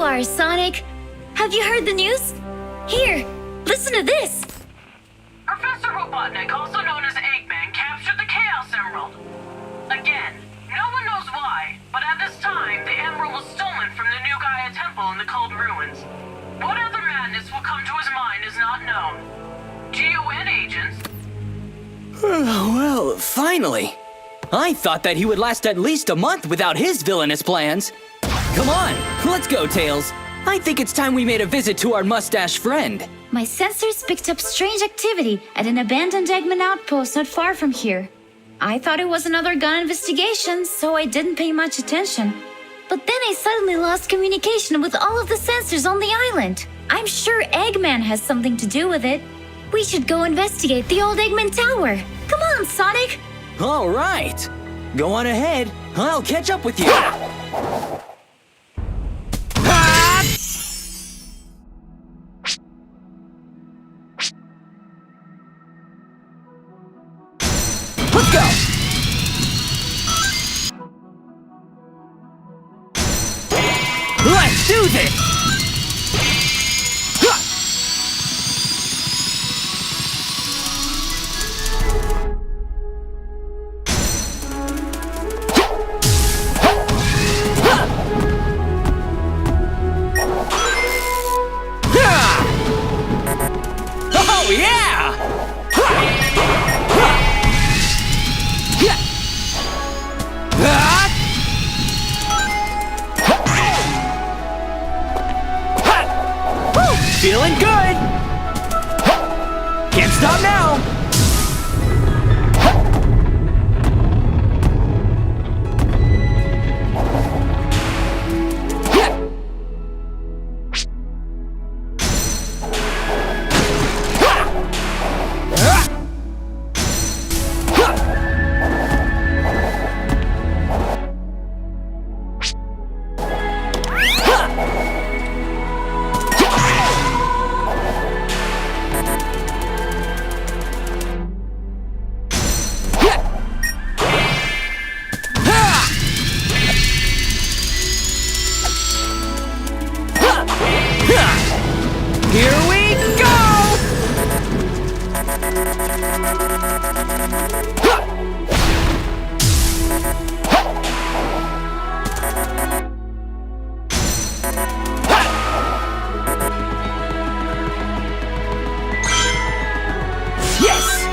are, Sonic. Have you heard the news? Here, listen to this. Professor Robotnik, also known as Eggman, captured the Chaos Emerald. Again, no one knows why, but at this time, the emerald was stolen from the New Gaia Temple in the Cold Ruins. What other madness will come to his mind is not known. GON agents... Well, finally. I thought that he would last at least a month without his villainous plans. Come on, let's go, Tails. I think it's time we made a visit to our mustache friend. My sensors picked up strange activity at an abandoned Eggman outpost not far from here. I thought it was another gun investigation, so I didn't pay much attention. But then I suddenly lost communication with all of the sensors on the island. I'm sure Eggman has something to do with it. We should go investigate the old Eggman Tower. Come on, Sonic! All right. Go on ahead. I'll catch up with you. Let's go! Let's do this! Oh yeah! Feeling good! Can't stop now! Here we go! Yes!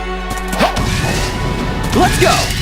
Let's go!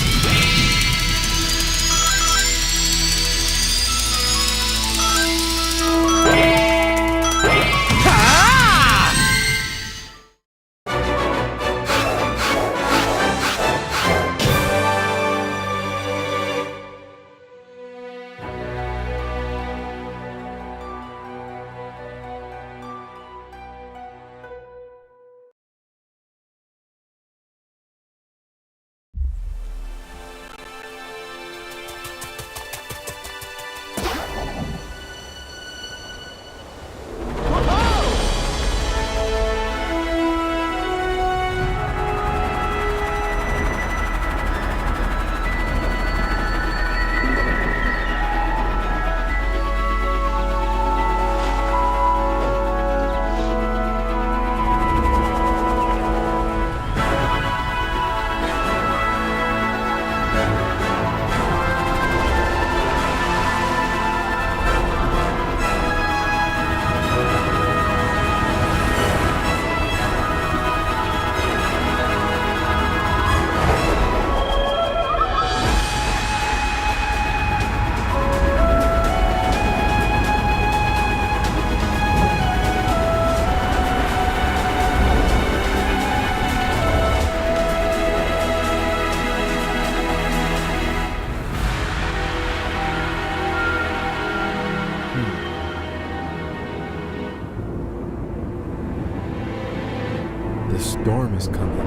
The storm is coming.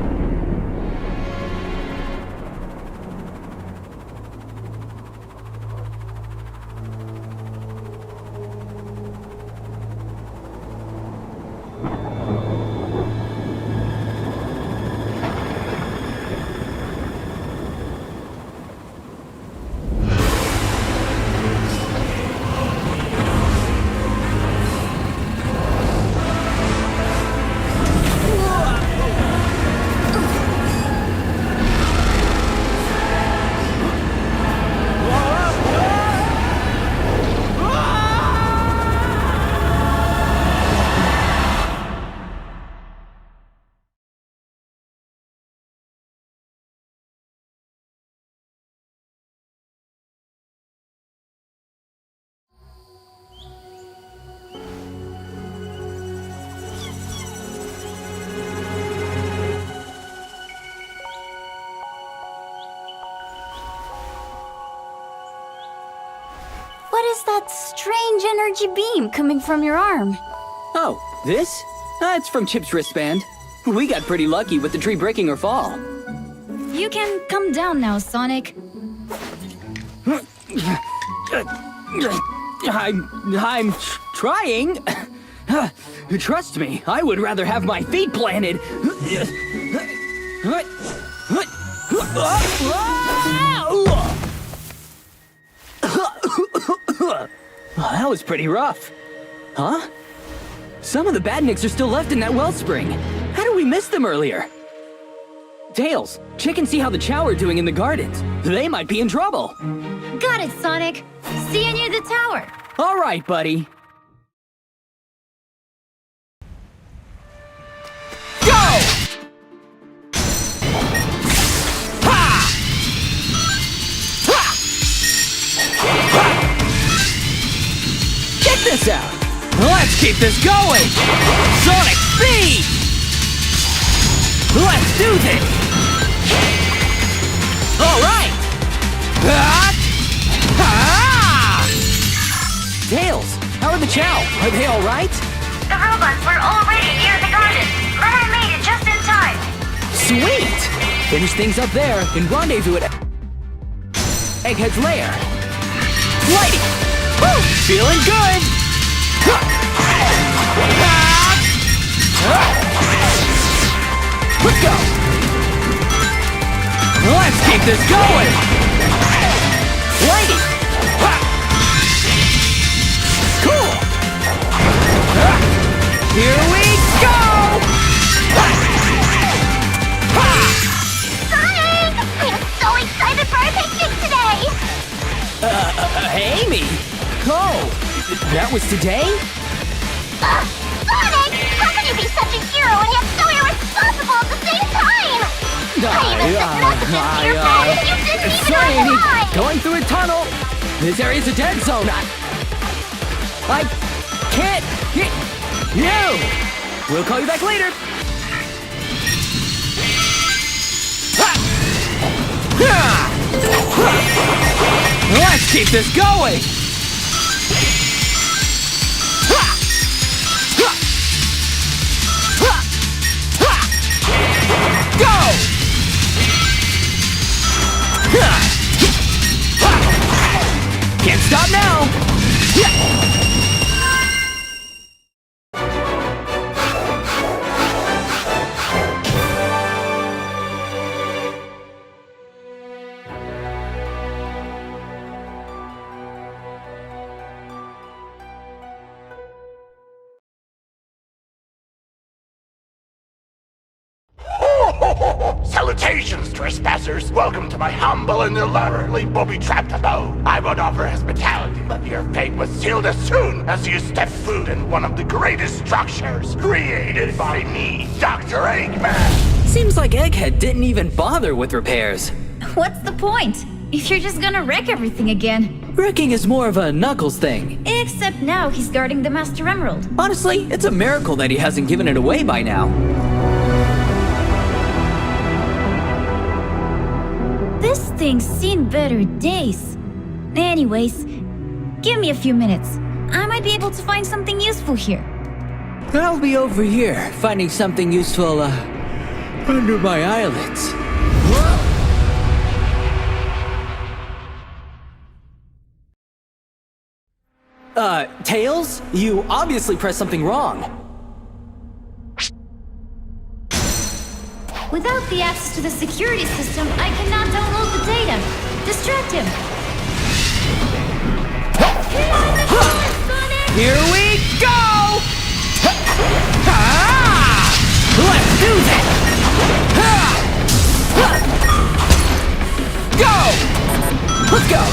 that strange energy beam coming from your arm? Oh, this? It's from Chip's wristband. We got pretty lucky with the tree breaking her fall. You can come down now, Sonic. I'm trying. Trust me, I would rather have my feet planted. That was pretty rough. Huh? Some of the badniks are still left in that wellspring. How did we miss them earlier? Tails, check and see how the Chow are doing in the gardens. They might be in trouble. Got it, Sonic. See you near the tower. All right, buddy. Go! Ha! Ha! Ha! Check this out. Let's keep this going. Sonic speed! Let's do this! All right! Tails, how are the Chow? Are they all right? The robots were already near the garden, but I made it just in time. Sweet! Finish things up there and rendezvous at Egghead's lair. Flighty! Woo! Feeling good! Let's go! Let's keep this going! Flighty! Cool! Here we go! Sonic! I'm so excited for our picnic today! Amy! Oh, that was today? Sonic! How can you be such a hero and yet so irresponsible at the same time? I even sent messages to your phone and you didn't even Sorry, Amy. reply! Going through a tunnel. This area's a dead zone. I can't hit you. We'll call you back later. Let's keep this going. Go! Can't stop now! Salutations, trespassers! Welcome to my humble and elaborately booby-trapped abode. I would offer hospitality, but your fate was sealed as soon as you stepped foot in one of the greatest structures created by me, Dr. Eggman. Seems like Egghead didn't even bother with repairs. What's the point? If you're just gonna wreck everything again. Wrecking is more of a Knuckles thing. Except now he's guarding the Master Emerald. Honestly, it's a miracle that he hasn't given it away by now. This thing's seen better days. Anyways, give me a few minutes. I might be able to find something useful here. I'll be over here, finding something useful, under my eyelids. Tails? You obviously pressed something wrong. Without the access to the security system, I cannot download the data. Distract him. Here we go! Let's do this! Go! Let's go!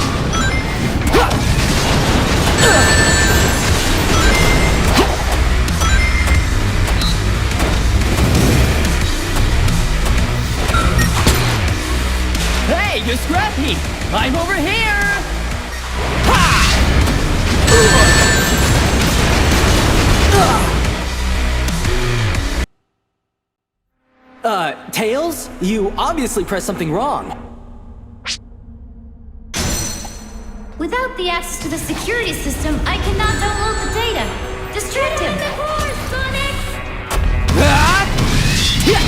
Hey, you Scrappy! I'm over here! Ha! Tails? You obviously pressed something wrong. Without the access to the security system, I cannot download the data. Distract him! Sonic! Ah! Yeah!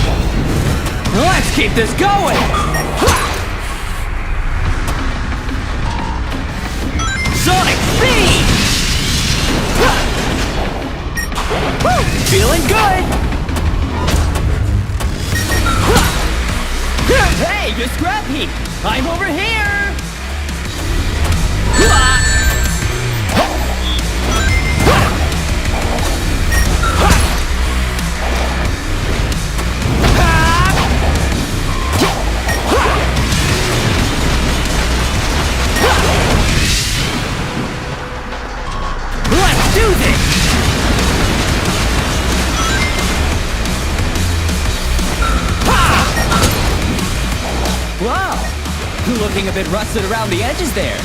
Let's keep this going! Ha! Sonic speed! Ha! Woo! Feeling good! Ha! Hey, you scrap heap! I'm over here! Ha! Let's do this! Wow! Looking a bit rusted around the edges there.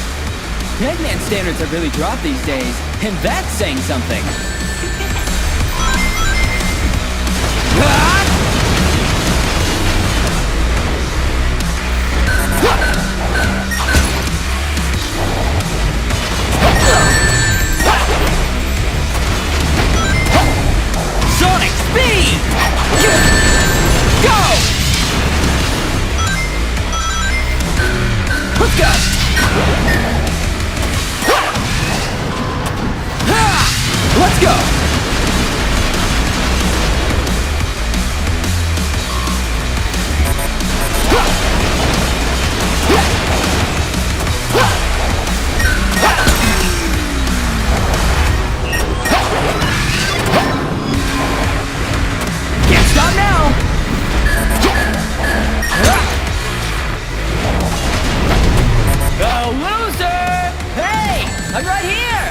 Eggman standards have really dropped these days, and that's saying something. Ah! Sonic speed! Go! Let's go! Let's go! Can't stop now! The loser! Hey! I'm right here!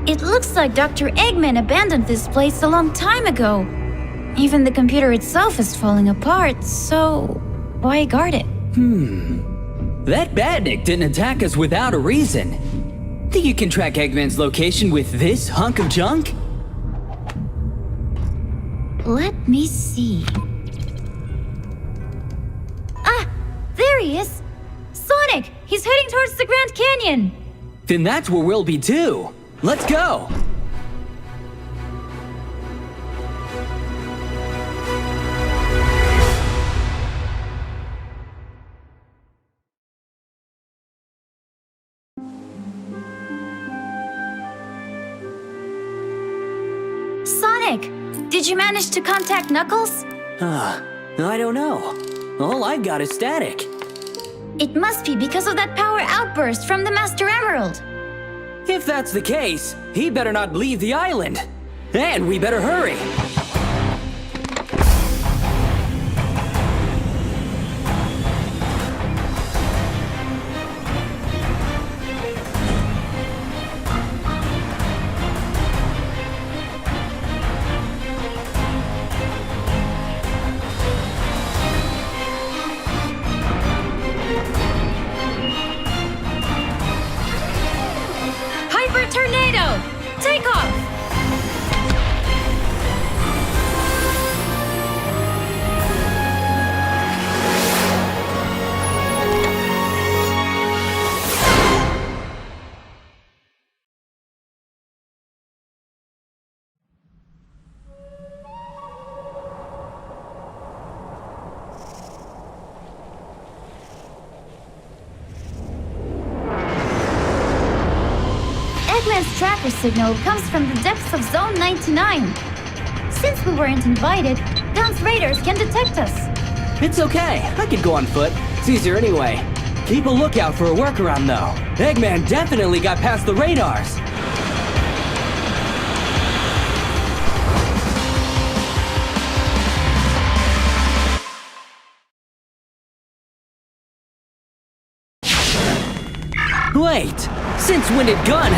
It looks like Dr. Eggman abandoned this place a long time ago. Even the computer itself is falling apart, so why guard it? That badnik didn't attack us without a reason. Think you can track Eggman's location with this hunk of junk? Let me see. Ah! There he is! Sonic! He's heading towards the Grand Canyon! Then that's where we'll be too. Let's go! Sonic! Did you manage to contact Knuckles? I don't know. All I've got is static. It must be because of that power outburst from the Master Emerald. If that's the case, he better not leave the island. And we better hurry. Hyper Tornado! Take off! Eggman's tracker signal comes from the depths of Zone 99. Since we weren't invited, Gun's radars can detect us. It's okay. I could go on foot. It's easier anyway. Keep a lookout for a workaround, though. Eggman definitely got past the radars. Wait! Since when did Gun